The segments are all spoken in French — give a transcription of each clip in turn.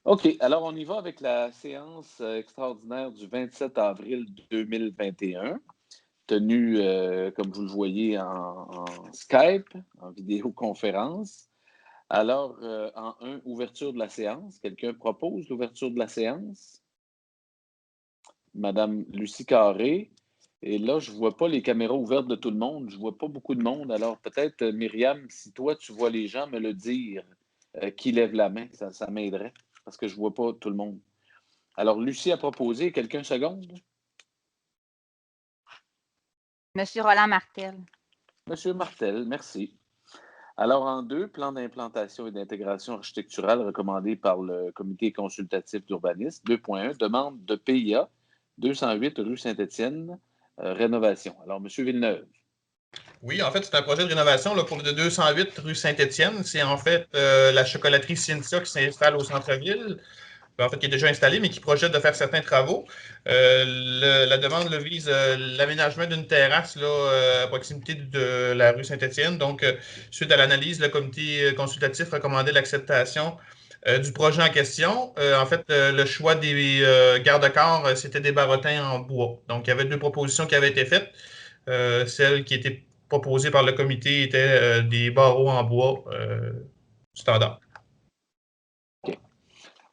OK, alors on y va avec la séance extraordinaire du 27 avril 2021, tenue, comme vous le voyez, en Skype, en vidéoconférence. Alors, en un, ouverture de la séance. Quelqu'un propose l'ouverture de la séance? Madame Lucie Carré. Et là, je vois pas les caméras ouvertes de tout le monde. Je vois pas beaucoup de monde. Alors, peut-être, Myriam, si toi, tu vois les gens, me le dire, qui lève la main, ça m'aiderait, parce que je vois pas tout le monde. Alors, Lucie a proposé. Quelqu'un seconde? Monsieur Roland Martel. Monsieur Martel, merci. Alors, en deux, plan d'implantation et d'intégration architecturale recommandé par le Comité consultatif d'urbanisme. 2.1, demande de PIA, 208 rue Saint-Étienne, rénovation. Alors, Monsieur Villeneuve. Oui, en fait, c'est un projet de rénovation là, pour le 208 rue Saint-Étienne. C'est en fait la chocolaterie Cynthia qui s'installe au centre-ville. En fait, qui est déjà installée, mais qui projette de faire certains travaux. La demande vise l'aménagement d'une terrasse là, à proximité de la rue Saint-Étienne. Donc, suite à l'analyse, le comité consultatif recommandait l'acceptation du projet en question. En fait, le choix des garde-corps, c'était des barrettins en bois. Donc, il y avait deux propositions qui avaient été faites. Celle qui était proposée par le comité était des barreaux en bois standard.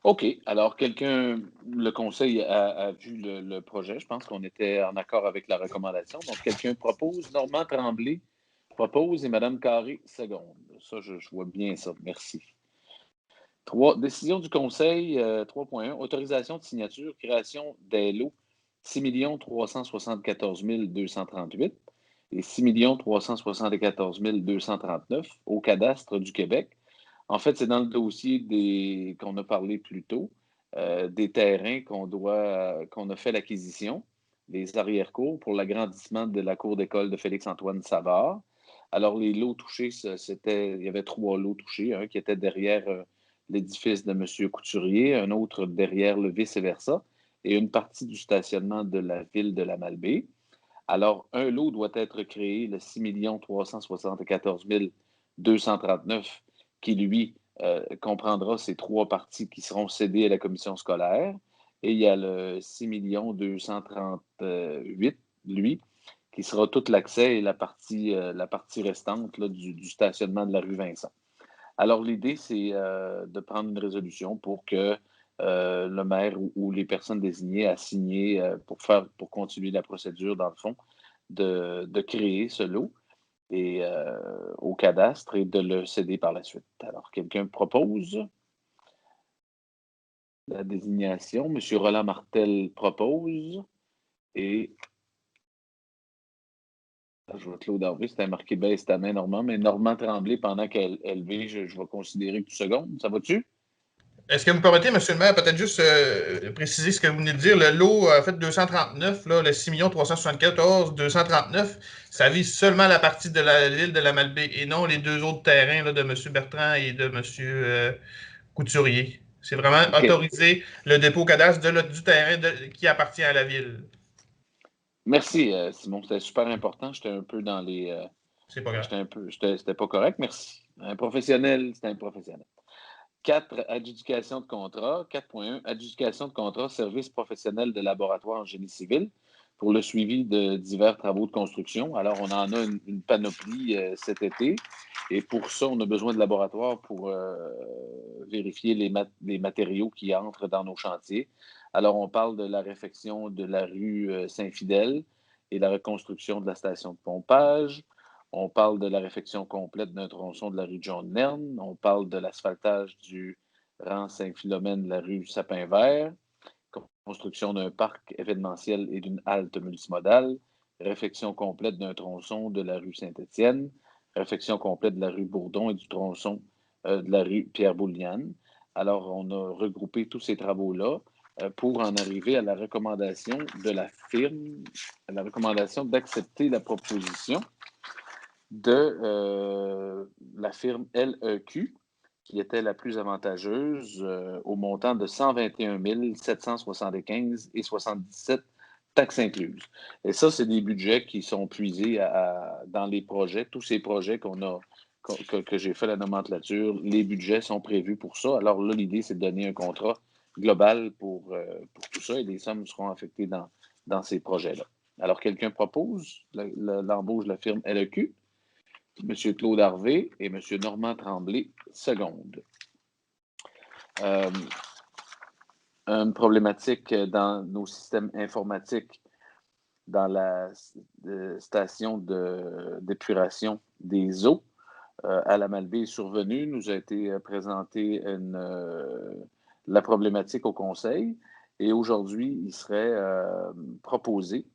OK. Alors, quelqu'un, le conseil a vu le projet. Je pense qu'on était en accord avec la recommandation. Donc, quelqu'un propose. Normand Tremblay propose et Mme Carré seconde. Ça, je vois bien ça. Merci. 3. Décision du Conseil 3.1. Autorisation de signature, création des lots 6 374 238 et 6 374 239 au cadastre du Québec. En fait, c'est dans le dossier qu'on a parlé plus tôt, des terrains qu'on a fait l'acquisition, les arrière-cours pour l'agrandissement de la cour d'école de Félix-Antoine Savard. Alors, les lots touchés, il y avait 3 lots touchés, un qui était derrière l'édifice de M. Couturier, un autre derrière le vice-versa, et une partie du stationnement de la ville de la Malbaie. Alors, un lot doit être créé, le 6 374 239, qui, lui, comprendra ces 3 parties qui seront cédées à la commission scolaire. Et il y a le 6 238, lui, qui sera tout l'accès et la partie restante là, du stationnement de la rue Vincent. Alors, l'idée, c'est de prendre une résolution pour que le maire ou les personnes désignées à signer pour continuer la procédure, dans le fond, de créer ce lot et, au cadastre et de le céder par la suite. Alors, quelqu'un propose la désignation. M. Roland Martel propose et je vois Claude Harvey, c'était marqué baisse ta main, Normand, mais Normand Tremblay, pendant qu'elle vit, je vais considérer que tu secondes. Ça va-tu? Est-ce que vous permettez, M. le maire, peut-être juste préciser ce que vous venez de dire? Le lot, en fait, 239, là, le 6 374 239, ça vise seulement la partie de l'île de la Malbaie et non les deux autres terrains là, de M. Bertrand et de M. Couturier. C'est vraiment OK. autoriser le dépôt cadastre du terrain qui appartient à la ville. Merci, Simon. C'était super important. J'étais un peu dans les. C'est pas grave. C'était pas correct. Merci. Un professionnel, c'est un professionnel. 4, adjudication de contrat. 4.1, adjudication de contrat, service professionnel de laboratoire en génie civil pour le suivi de divers travaux de construction. Alors, on en a une panoplie cet été. Et pour ça, on a besoin de laboratoires pour vérifier les matériaux qui entrent dans nos chantiers. Alors, on parle de la réfection de la rue Saint-Fidèle et la reconstruction de la station de pompage. On parle de la réfection complète d'un tronçon de la rue John-Nern. On parle de l'asphaltage du rang Saint-Philomène de la rue Sapin-Vert. Construction d'un parc événementiel et d'une halte multimodale. Réfection complète d'un tronçon de la rue Saint-Étienne. Réfection complète de la rue Bourdon et du tronçon de la rue Pierre-Bouliane. Alors, on a regroupé tous ces travaux-là pour en arriver à la recommandation de la firme, à la recommandation d'accepter la proposition de la firme LEQ, qui était la plus avantageuse au montant de 121 775 et 77 taxes incluses. Et ça, c'est des budgets qui sont puisés dans les projets, tous ces projets qu'on a que j'ai fait la nomenclature, les budgets sont prévus pour ça. Alors là, l'idée, c'est de donner un contrat global pour tout ça et les sommes seront affectées dans ces projets-là. Alors, quelqu'un propose l'embauche de la firme LEQ, M. Claude Harvey et M. Normand Tremblay, seconde. Une problématique dans nos systèmes informatiques dans la station d'épuration des eaux à la Malbaie est survenue. Nous a été présentée la problématique au Conseil et aujourd'hui, il serait proposé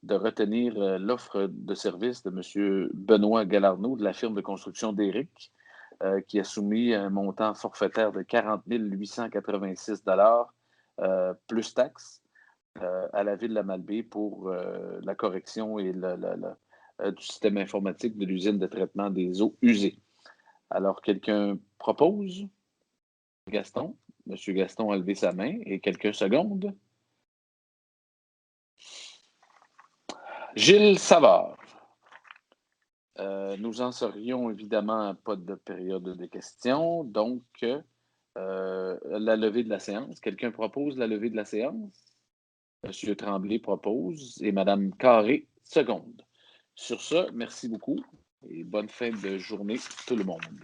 de retenir l'offre de service de M. Benoît Galarneau de la firme de construction d'Éric, qui a soumis un montant forfaitaire de 40 886 plus taxes à la ville de la Malbaie pour la correction et du système informatique de l'usine de traitement des eaux usées. Alors, quelqu'un propose? Gaston. Monsieur Gaston a levé sa main et quelques secondes. Gilles Savard. Nous en serions évidemment pas de période de questions, donc la levée de la séance. Quelqu'un propose la levée de la séance? Monsieur Tremblay propose et Madame Carré seconde. Sur ce, merci beaucoup et bonne fin de journée tout le monde.